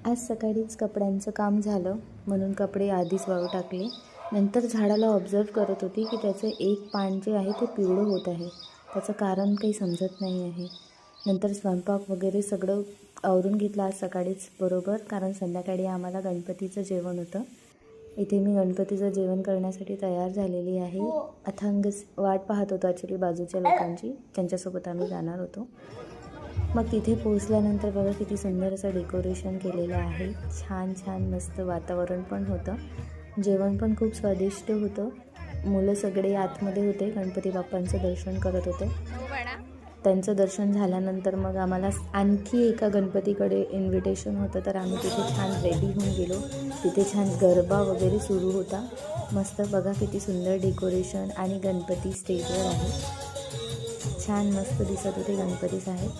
आज सकाळीच कपड्यांचं काम झालं म्हणून कपडे आधीच वाळू टाकले. नंतर झाडाला ऑब्झर्व करत होती की त्याचं एक पान जे आहे ते पिवळं होत आहे. त्याचं कारण काही समजत नाही आहे. नंतर स्वयंपाक वगैरे सगळं आवरून घेतलं आज सकाळीच बरोबर, कारण संध्याकाळी आम्हाला गणपतीचं जेवण होतं. इथे मी गणपतीचं जेवण करण्यासाठी तयार झालेली आहे. अथांग वाट पाहत होतो ॲक्च्युली बाजूच्या लोकांची, ज्यांच्यासोबत आम्ही जाणार होतो. मग तिथे पोहोचल्यानंतर बघा किती सुंदर असं डेकोरेशन केलेलं आहे. छान छान मस्त वातावरण पण होतं. जेवण पण खूप स्वादिष्ट होतं. मुलं सगळे आतमध्ये होते, गणपती बाप्पांचं दर्शन करत होते. त्यांचं दर्शन झाल्यानंतर मग आम्हाला आणखी एका गणपतीकडे इन्व्हिटेशन होतं, तर आम्ही तिथे छान रेडी होऊन गेलो. तिथे छान गरबा वगैरे सुरू होता. मस्त बघा किती सुंदर डेकोरेशन आणि गणपती स्टेजवर आहे. छान मस्त दिसत होते गणपती साहेब.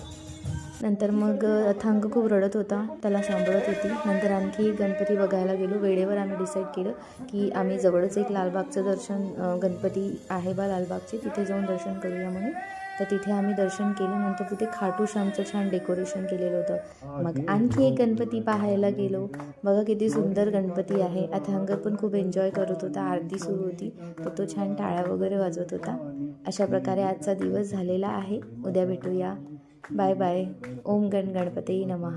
नंतर मग अथांग खूप रडत होता, त्याला सांभाळत होती. नंतर आणखी गणपती बघायला गेलो. वेळेवर आम्ही डिसाईड केलं की आम्ही जवळच एक लालबागचं दर्शन, गणपती आहे बा लालबागचे, तिथे जाऊन दर्शन करूया म्हणून. तर तिथे आम्ही दर्शन केलं. नंतर तिथे खाटू श्यामचं छान डेकोरेशन केलेलं होतं. मग आणखी एक गणपती पाहायला गेलो. बघा किती सुंदर गणपती आहे. अथांग पण खूप एन्जॉय करत होता. आरती सुरू होती तर तो छान टाळ्या वगैरे वाजवत होता. अशा प्रकारे आजचा दिवस झालेला आहे. उद्या भेटूया. Bye bye. ओम गण गणपती नमः.